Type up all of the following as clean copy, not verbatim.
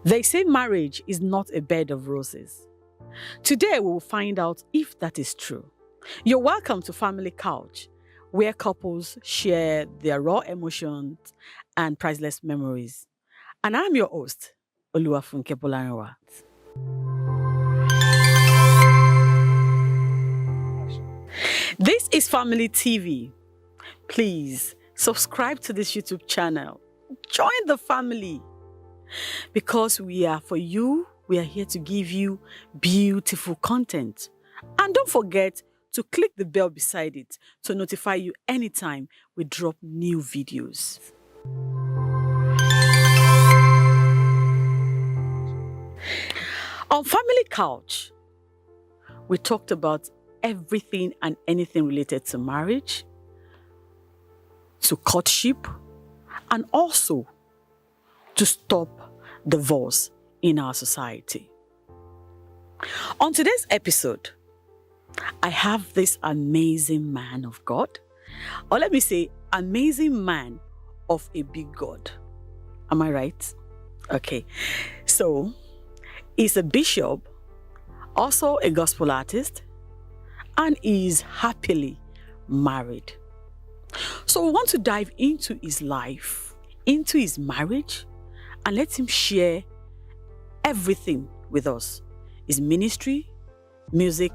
They say marriage is not a bed of roses. Today we will find out if that is true. You're welcome to Family Couch, where couples share their raw emotions and priceless memories. And I'm your host, Oluwafunke Bolarinwa. This is Family TV. Please subscribe to this YouTube channel. Join the family. Because we are for you, we are here to give you beautiful content. And don't forget to click the bell beside it to notify you anytime we drop new videos. On Family Couch, we talked about everything and anything related to marriage, to courtship, and also to stop divorce in our society. On today's episode, I have this amazing man of God, or let me say, amazing man of a big God. Am I right? Okay. So, he's a bishop, also a gospel artist, and is happily married. So we want to dive into his life, into his marriage, and let him share everything with us. His ministry, music,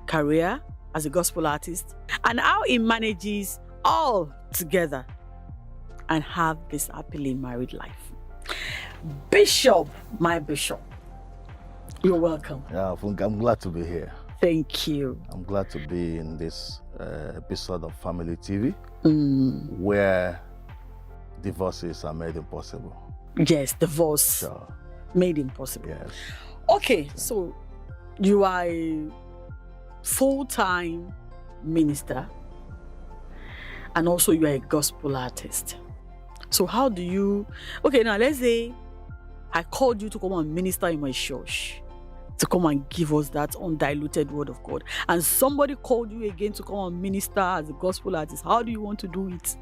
career as a gospel artist, and how he manages all together and have this happily married life. Bishop, my bishop, you're welcome. Yeah, I'm glad to be here. Thank you. I'm glad to be in this episode of Family TV, where divorces are made impossible. Yes, divorce Sure. made impossible. Yes. Okay, so you are a full-time minister and also you are a gospel artist. So how do you, okay, now let's say I called you to come and minister in my church, to come and give us that undiluted word of God, and somebody called you again to come and minister as a gospel artist. How do you want to do it?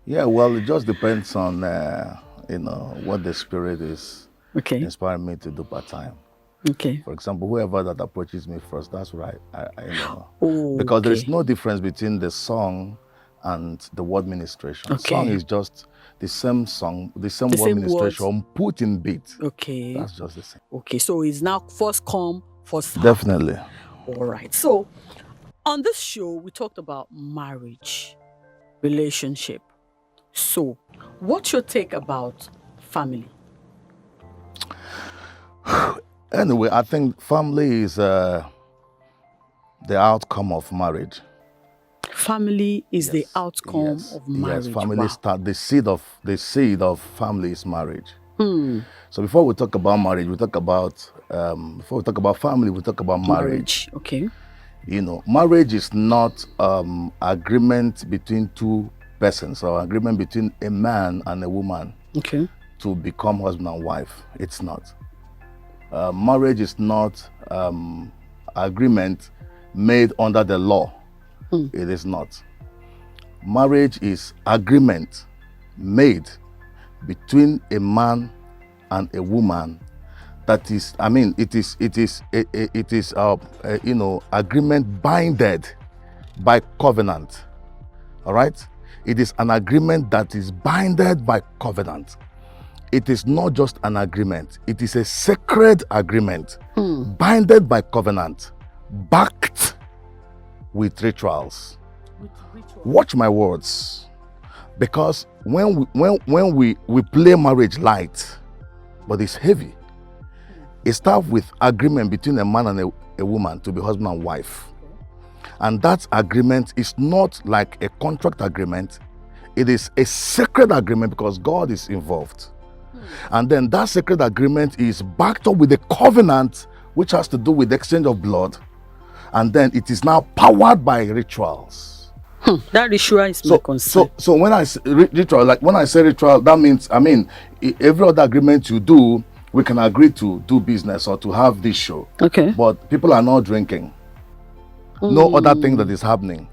Yeah, well, it just depends on, what the Spirit is inspiring me to do part time. Okay. For example, whoever that approaches me first, that's right. I know. Oh, because there is no difference between the song and the word ministration. Okay. Song is just the same song, the same The word same ministration, put in beat. Okay. That's just the same. Okay, so it's now first come, first serve. Definitely. All right. So on this show, we talked about marriage, relationship. So what's your take about family? Anyway, I think family is the outcome of marriage. Family is the outcome Yes. of marriage. Yes, family Wow. start the seed of family is marriage. So before we talk about marriage, we talk about family, we talk about marriage. Okay. Marriage is not agreement between two persons or agreement between a man and a woman Okay. to become husband and wife. It's not. Marriage is not agreement made under the law. It is not. Marriage is agreement made between a man and a woman. That is, it is agreement binded by covenant. All right. It is an agreement that is binded by covenant. It is not just an agreement. It is a sacred agreement, binded by covenant, backed with rituals. Watch my words, because when we play marriage light, but it's heavy. It starts with agreement between a man and a woman to be husband and wife, and that agreement is not like a contract agreement. It is a sacred agreement because God is involved. And then that sacred agreement is backed up with a covenant, which has to do with the exchange of blood. And then it is now powered by rituals. That ritual is my concern. So when I say ritual, that means, every other agreement you do, we can agree to do business or to have this show. Okay. But people are not drinking. No other thing that is happening.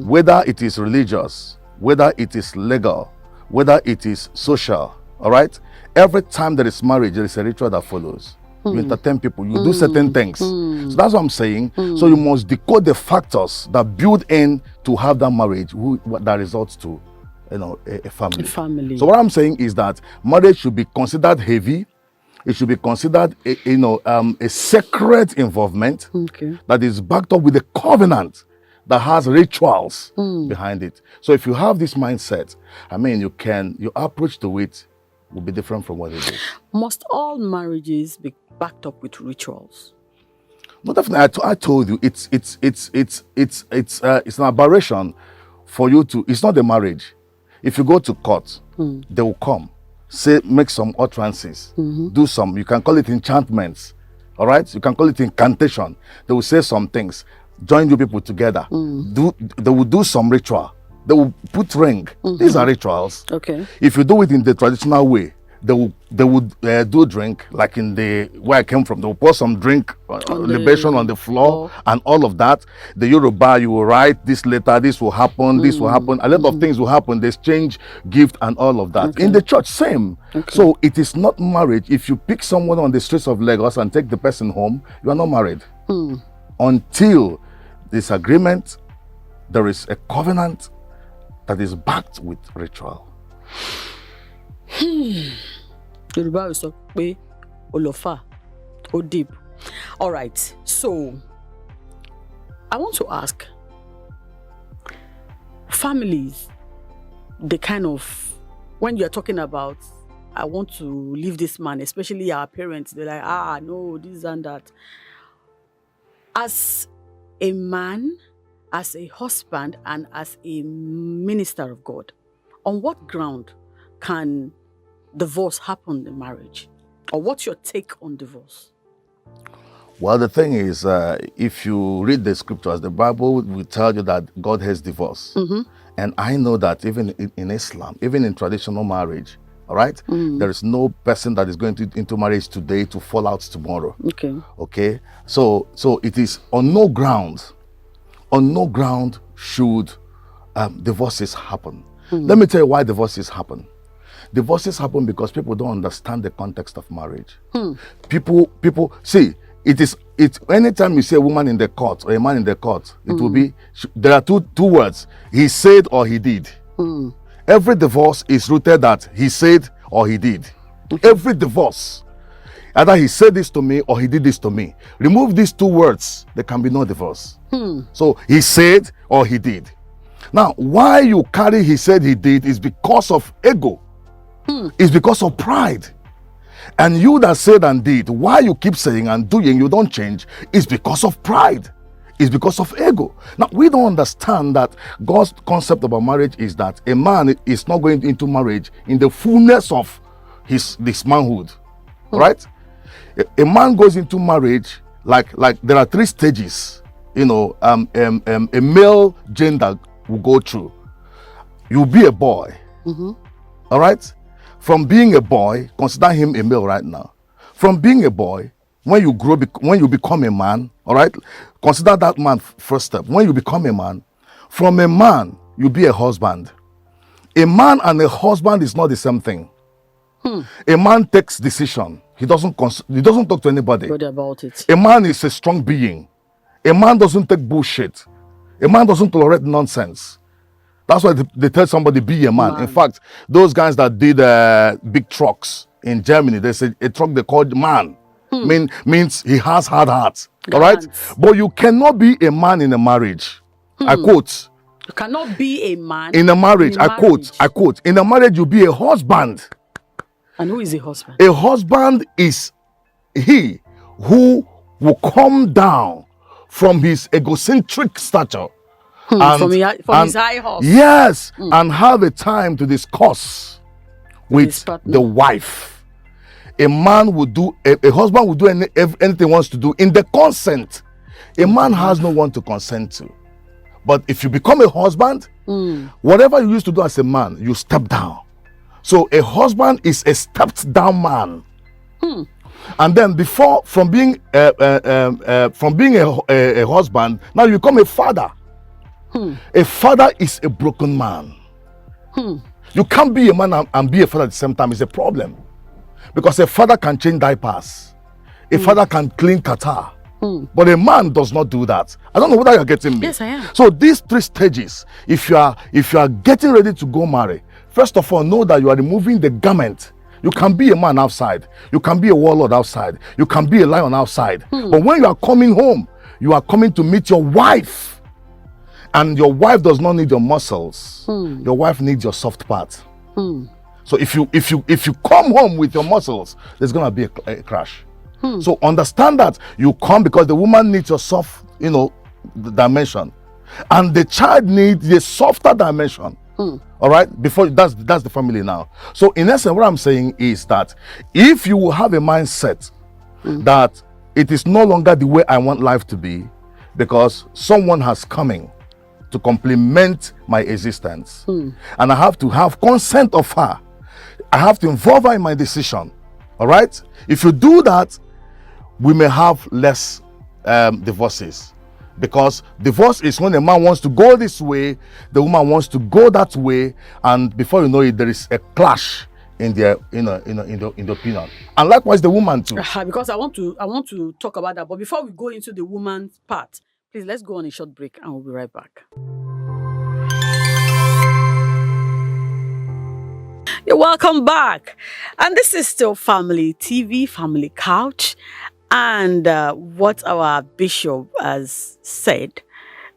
Whether it is religious, whether it is legal, whether it is social, All right. Every time there is marriage, there is a ritual that follows. You entertain people, you do certain things. So that's what I'm saying. So you must decode the factors that build in to have that marriage, that results to, a family. A family. So what I'm saying is that marriage should be considered heavy. It should be considered, a sacred involvement that is backed up with a covenant that has rituals behind it. So if you have this mindset, your approach to it will be different from what it is. Must all marriages be backed up with rituals? No, definitely. I told you, it's an aberration for you to. It's not a marriage. If you go to court, they will come, make some utterances, do some. You can call it enchantments, all right. You can call it incantation. They will say some things, join you people together. They will do some ritual. They will put ring. These are rituals. Okay. If you do it in the traditional way, they would do drink, like in where I came from. They will pour some drink, libation on the floor, and all of that. The Yoruba, you will write this letter, this will happen, this will happen. A lot of things will happen. They exchange gift and all of that. In the church, same. So it is not marriage. If you pick someone on the streets of Lagos and take the person home, you are not married. Until this agreement, there is a covenant that is backed with ritual. Yoruba will talk pé Olofa, Odib. All right. So I want to ask, families, when you're talking about, I want to leave this man, especially our parents, they're like, no, this and that. As a man, as a husband, and as a minister of God, on what ground can divorce happen in marriage? Or what's your take on divorce? Well, the thing is, if you read the scriptures, the Bible will tell you that God hates divorce. And I know that even in Islam, even in traditional marriage, all right, there is no person that is going into marriage today to fall out tomorrow. Okay. So it is on no ground should divorces happen. Let me tell you why divorces happen. Divorces happen because people don't understand the context of marriage. People see, it's anytime you say a woman in the court or a man in the court, it will be, there are two words, he said or he did. Every divorce is rooted that he said or he did. Every divorce, either he said this to me or he did this to me. Remove these two words, there can be no divorce. So he said or he did. Now, why you carry he said he did is because of ego. It's because of pride. And you that said and did, why you keep saying and doing, you don't change, is because of pride. It's because of ego. Now, we don't understand that God's concept about marriage is that a man is not going into marriage in the fullness of this manhood. Right? A man goes into marriage like there are 3 stages, a male gender will go through. You'll be a boy. All right? From being a boy, consider him a male right now. From being a boy, when you grow, when you become a man, all right, consider that man first step. When you become a man, from a man, you be a husband. A man and a husband is not the same thing. A man takes decision. He doesn't talk to anybody. Good about it. A man is a strong being. A man doesn't take bullshit. A man doesn't tolerate nonsense. That's why they tell somebody, be a man. In fact, those guys that did big trucks in Germany, they said a truck they called man. Means he has hard heart. All right? But you cannot be a man in a marriage. I quote. You cannot be a man in a marriage. I quote. In a marriage, you be a husband. And who is a husband? A husband is he who will come down from his egocentric stature. From his high horse. Yes, and have a time to discuss with the wife. A man would do, a husband would do anything he wants to do in the consent. A man has no one to consent to. But if you become a husband, whatever you used to do as a man, you step down. So a husband is a stepped down man. And then from being a husband, now you become a father. A father is a broken man. You can't be a man and be a father at the same time. It's a problem. Because a father can change diapers. A father can clean Qatar. But a man does not do that. I don't know whether you're getting me. Yes, I am. So these 3 stages, if you are getting ready to go marry, first of all, know that you are removing the garment. You can be a man outside. You can be a warlord outside. You can be a lion outside. But when you are coming home, you are coming to meet your wife. And your wife does not need your muscles. Your wife needs your soft part. So if you come home with your muscles, there's gonna be a crash. So understand that you come because the woman needs your soft, dimension, and the child needs a softer dimension. All right, before that's the family now. So in essence, what I'm saying is that if you will have a mindset that it is no longer the way I want life to be, because someone has coming to complement my existence, and I have to have consent of her. I have to involve her in my decision. All right. If you do that, we may have less divorces, because divorce is when a man wants to go this way, the woman wants to go that way, and before you know it, there is a clash in their in the opinion, and likewise the woman too. Because I want to talk about that, but before we go into the woman's part, please let's go on a short break and we'll be right back. You're welcome back, and this is still Family TV, Family Couch. And what our bishop has said,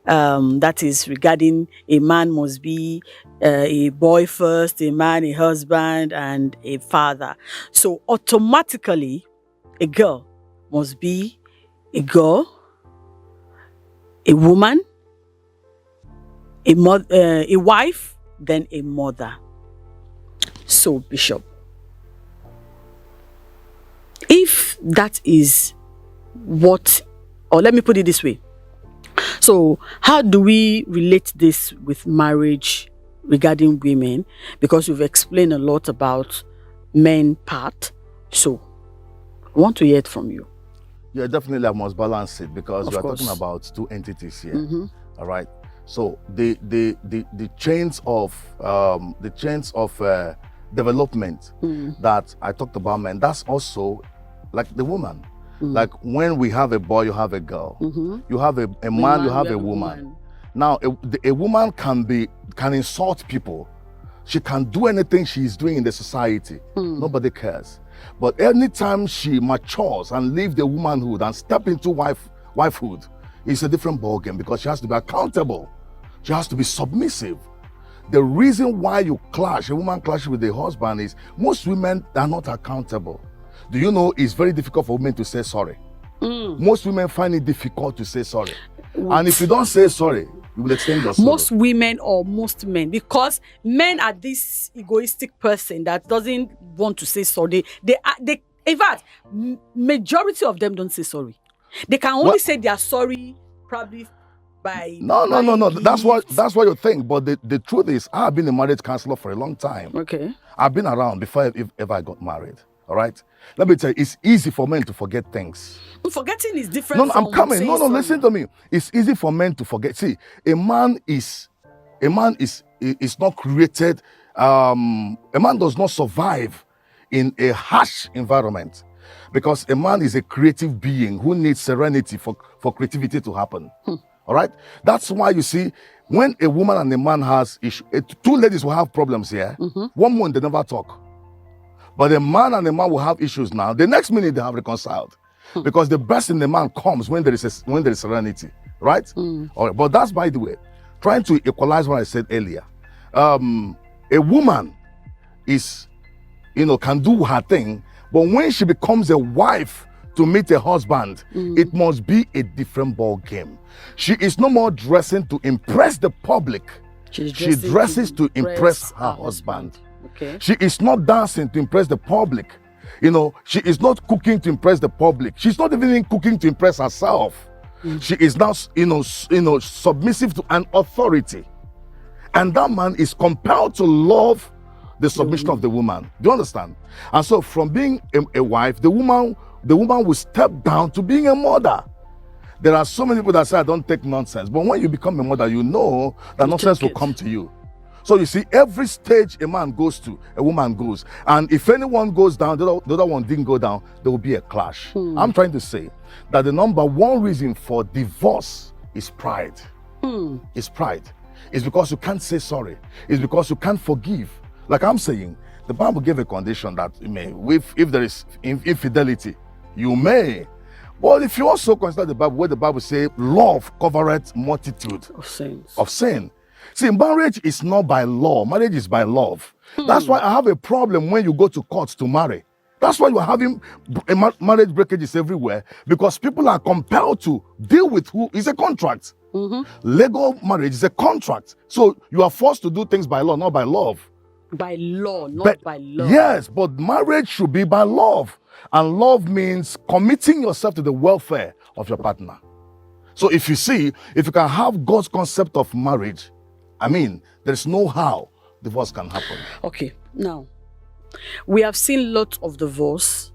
that is regarding a man must be a boy first, a man a husband, and a father. So automatically, a girl must be a girl, a woman, a wife, then a mother. So, Bishop, if that is what, or let me put it this way. So how do we relate this with marriage regarding women? Because you've explained a lot about men part. So I want to hear it from you. Yeah, definitely I must balance it, because we are course. talking about 2 entities here. All right. So the chains of development that I talked about, man, that's also like the woman. Like when we have a boy, you have a girl. You have a man, you have a woman. Now a woman can insult people. She can do anything she's doing in the society. Nobody cares. But anytime she matures and leave the womanhood and step into wifehood, it's a different ballgame, because she has to be accountable. She has to be submissive. The reason why a woman clashes with the husband, is most women are not accountable. Do you know it's very difficult for women to say sorry? Most women find it difficult to say sorry. And if you don't say sorry, you will extend your sorrow. Most women or most men, because men are this egoistic person that doesn't want to say sorry. They in fact, majority of them don't say sorry. They can only say they are sorry probably by No. That's what you think. But the truth is, I've been a marriage counselor for a long time. Okay. I've been around before ever I got married. All right. Let me tell you, it's easy for men to forget things. Forgetting is different. No, I'm coming. No, listen to me. It's easy for men to forget. See, a man is not created. A man does not survive in a harsh environment, because a man is a creative being who needs serenity for creativity to happen. All right. That's why you see, when a woman and a man has issue, 2 ladies will have problems here. One month they never talk. But a man and a man will have issues now. The next minute they have reconciled, because the best in the man comes when there is serenity, right? All right. But that's, by the way, trying to equalize what I said earlier. A woman can do her thing, but when she becomes a wife to meet a husband, it must be a different ball game. She is no more dressing to impress the public. She dresses to impress her husband. Okay. She is not dancing to impress the public. She is not cooking to impress the public. She's not even cooking to impress herself. She is now, submissive to an authority. And that man is compelled to love the submission of the woman. Do you understand? And so from being a wife, the woman will step down to being a mother. There are so many people that say, I don't take nonsense. But when you become a mother, you know that nonsense will come to you. So you see, every stage a man goes to, a woman goes. And if anyone goes down, the other one didn't go down, there will be a clash. I'm trying to say that the number one reason for divorce is pride. It's pride. It's because you can't say sorry. It's because you can't forgive. Like I'm saying, the Bible gave a condition that you may, if there is infidelity, you may. But if you also consider the Bible, where the Bible says, love covereth multitude of sin. See, marriage is not by law. Marriage is by love. That's why I have a problem when you go to court to marry. That's why you're having marriage breakages everywhere, because people are compelled to deal with who is a contract. Legal marriage is a contract. So you are forced to do things by law, not by love. By law, not by love. Yes, but marriage should be by love. And love means committing yourself to the welfare of your partner. So if you can have God's concept of marriage, I mean, there's no how divorce can happen. Okay, now, we have seen lots of divorce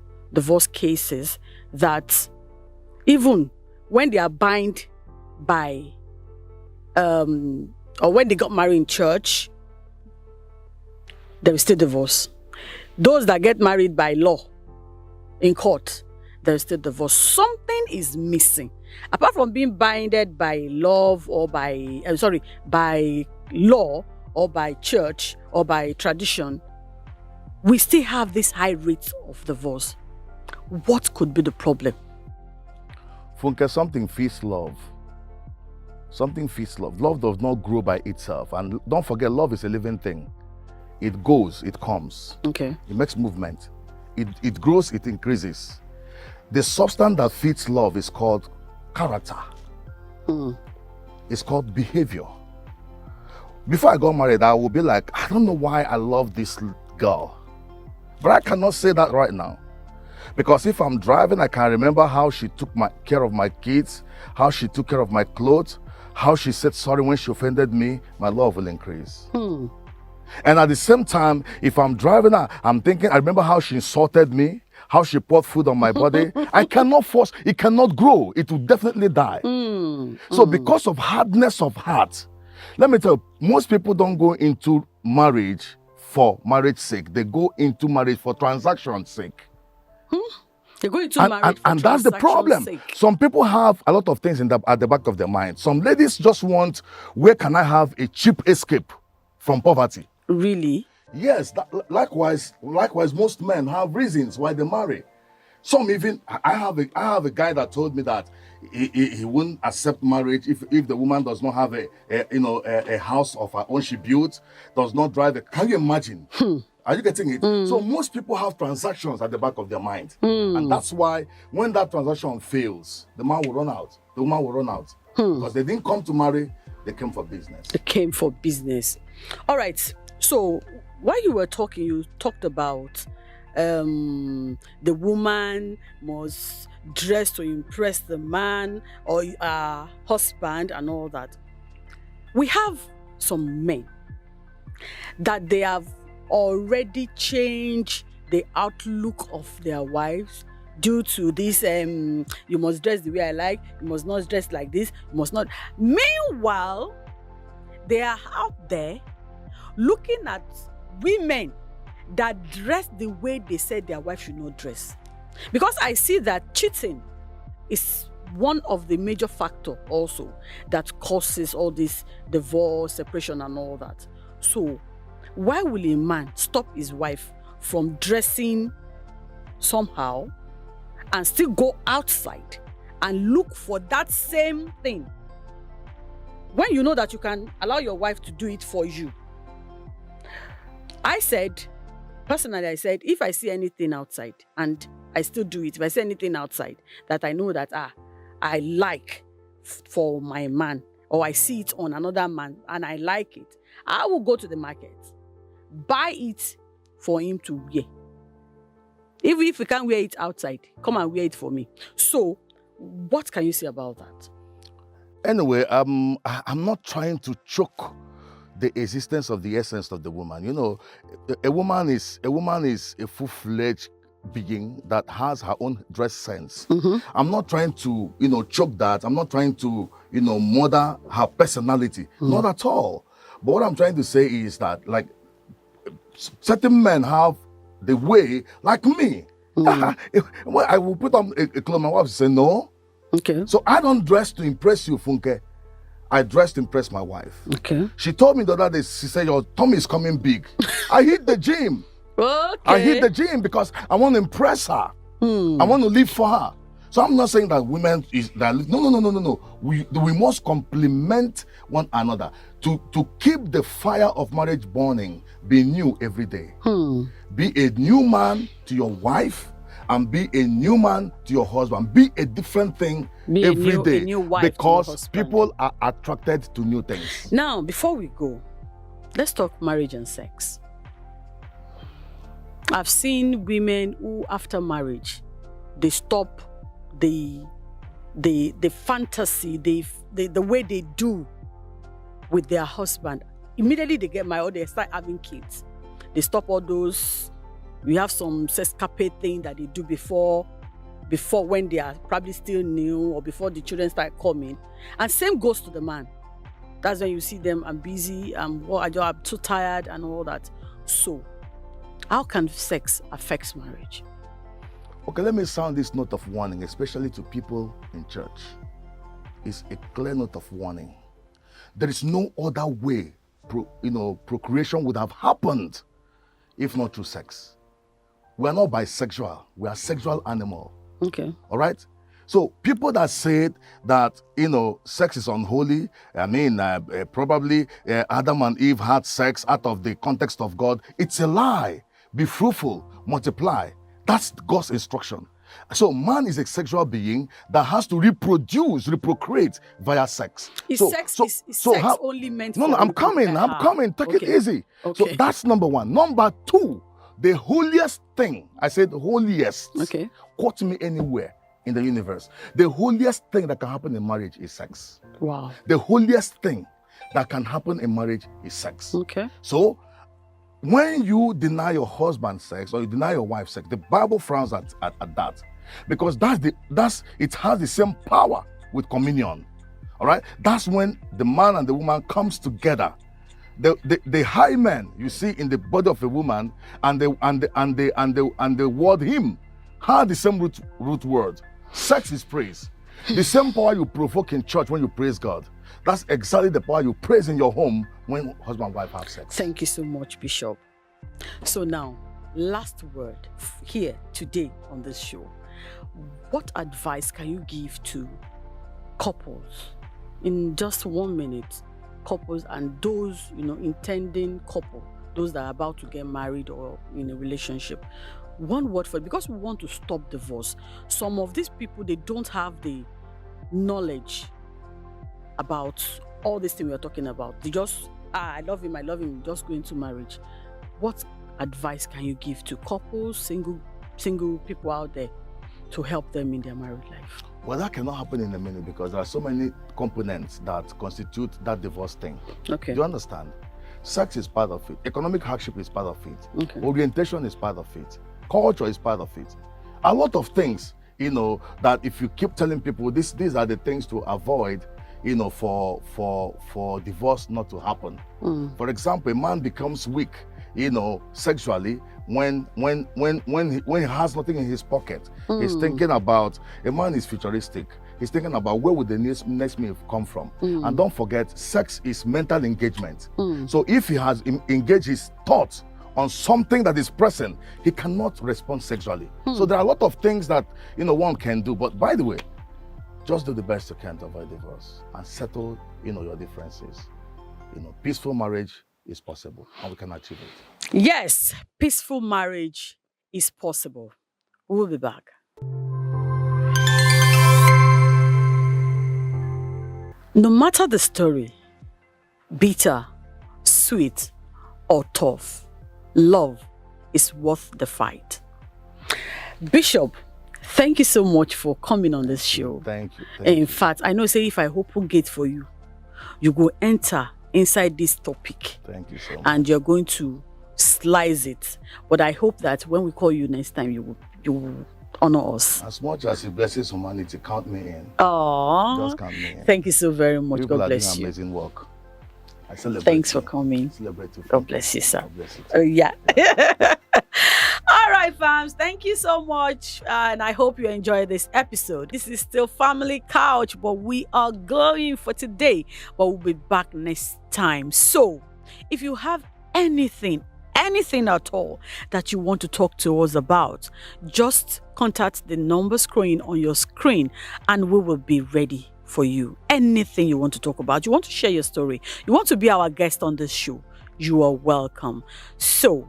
cases that even when they are bound by, or when they got married in church, there is still divorce. Those that get married by law in court, there is still divorce. Something is missing. Apart from being binded by love or by law or by church or by tradition, we still have this high rate of divorce. What could be the problem? Funke, something feeds love. Something feeds love. Love does not grow by itself. And don't forget, love is a living thing. It goes, it comes. Okay. It makes movement. It grows, it increases. The substance that feeds love is called character. It's called behavior. Before I got married, I would be like, I don't know why I love this girl. But I cannot say that right now. Because if I'm driving, I can remember how she took care of my kids, how she took care of my clothes, how she said sorry when she offended me. My love will increase. And at the same time, if I'm driving, I'm thinking, I remember how she insulted me, how she poured food on my body. I cannot force, it cannot grow. It will definitely die. So because of hardness of heart, let me tell you, most people don't go into marriage for marriage's sake. They go into marriage for transaction's sake. They go into marriage for and that's the problem. sake. Some people have a lot of things at the back of their mind. Some ladies just want, where can I have a cheap escape from poverty? Really? Yes, likewise, most men have reasons why they marry. Some even, I have a guy that told me that he wouldn't accept marriage if the woman does not have a house of her own she built, does not drive a. Can you imagine? Are you getting it? So most people have transactions at the back of their mind, and that's why when that transaction fails, the man will run out, the woman will run out, because they didn't come to marry, they came for business. They came for business. All right. So while you were talking, you talked about the woman must dress to impress the man or husband and all that. We have some men that they have already changed the outlook of their wives due to this you must dress the way I like, you must not dress like this, you must not. Meanwhile, they are out there looking at women that dress the way they said their wife should not dress. Because I see that cheating is one of the major factors also that causes all this divorce, separation and all that. So why will a man stop his wife from dressing somehow and still go outside and look for that same thing when you know that you can allow your wife to do it for you? Personally, I said, if I see anything outside and I still do it, if I see anything outside that I know that I like for my man, or I see it on another man and I like it, I will go to the market, buy it for him to wear. Even if he can't wear it outside, come and wear it for me. So, what can you say about that? Anyway, I'm not trying to choke the existence of the essence of the woman. You know, a woman is a full-fledged being that has her own dress sense. I'm not trying to, choke that. I'm not trying to, murder her personality. Not at all. But what I'm trying to say is that, like, certain men have the way, like me. When I will put on a clothes, my wife will say, no. Okay. So I don't dress to impress you, Funke. I dress to impress my wife. Okay. She told me the other day, she said, your tummy is coming big. I hit the gym. Okay. I hit the gym because I want to impress her. I want to live for her. So I'm not saying that women is that no. We must complement one another to keep the fire of marriage burning. Be new every day. Be a new man to your wife, and be a new man to your husband. Be a different thing every day, a new wife because people are attracted to new things. Now, before we go, let's talk marriage and sex. I've seen women who, after marriage, they stop the fantasy, the way they do with their husband. Immediately they get married, or they start having kids. They stop all those. We have some sescapade thing that they do before when they are probably still new, or before the children start coming. And same goes to the man. That's when you see them, I'm busy, I'm too tired and all that. So, how can sex affect marriage? Okay, let me sound this note of warning, especially to people in church. It's a clear note of warning. There is no other way, procreation would have happened if not through sex. We are not bisexual. We are sexual animal. Okay. All right? So people that said that, sex is unholy, probably Adam and Eve had sex out of the context of God. It's a lie. Be fruitful, multiply. That's God's instruction. So man is a sexual being that has to reprocreate via sex. Is sex only meant for... No, I'm coming. Take it easy. Okay. So that's number one. Number two, the holiest thing, I said holiest. Okay. Quote me anywhere in the universe. The holiest thing that can happen in marriage is sex. Wow. The holiest thing that can happen in marriage is sex. Okay. So when you deny your husband sex or you deny your wife sex, the Bible frowns at that, because it has the same power with communion. All right, that's when the man and the woman comes together. The hymen you see in the body of a woman and the word him have the same root word. Sex is praise. The same power you provoke in church when you praise God, that's exactly the power you praise in your home when husband and wife have sex. Thank you so much, Bishop. So now, last word here today on this show. What advice can you give to couples in just 1 minute? Couples and those, intending couple, those that are about to get married or in a relationship. One word for it, because we want to stop divorce. Some of these people, they don't have the knowledge about all this thing we are talking about. They just, I love him, just go into marriage. What advice can you give to couples, single people out there to help them in their married life? Well, that cannot happen in a minute because there are so many components that constitute that divorce thing. Okay. Do you understand? Sex is part of it. Economic hardship is part of it. Okay. Orientation is part of it. Culture is part of it. A lot of things, that if you keep telling people these are the things to avoid, for divorce not to happen. For example, a man becomes weak, sexually when he has nothing in his pocket. He's thinking about, a man is futuristic. He's thinking about where would the next meal come from. And don't forget, sex is mental engagement. So if he has engaged his thoughts on something that is present, he cannot respond sexually. So there are a lot of things that one can do. But by the way, just do the best you can to avoid divorce and settle your differences. Peaceful marriage is possible and we can achieve it. Yes, peaceful marriage is possible. We'll be back. No matter the story, bitter, sweet, or tough, love is worth the fight. Bishop, thank you so much for coming on this show. Thank you. In fact, I know say if I open gate for you, you go enter inside this topic. Thank you so much. And you're going to slice it. But I hope that when we call you next time, you will honor us. As much as it blesses humanity, count me in. Aww. Just count me in. Thank you so very much. People God are bless doing you. amazing work. I celebrate. Thanks for coming. Celebrate too. God bless you, sir. God bless you. Oh, yeah. All right, fams. Thank you so much. And I hope you enjoyed this episode. This is still Family Couch, but we are going for today. But we'll be back next time. So, if you have anything at all that you want to talk to us about, just contact the number scrolling on your screen and we will be ready for you. Anything you want to talk about, you want to share your story, you want to be our guest on this show, you are welcome. So,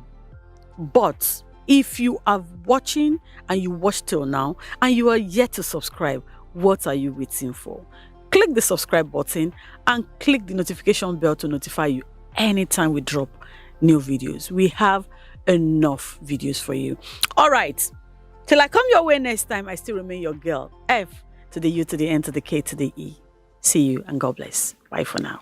but if you are watching and you watch till now and you are yet to subscribe, what are you waiting for? Click the subscribe button and click the notification bell to notify you anytime we drop new videos. We have enough videos for you. All right. Till I come your way next time, I still remain your girl. F to the U to the N to the K to the E. See you and God bless. Bye for now.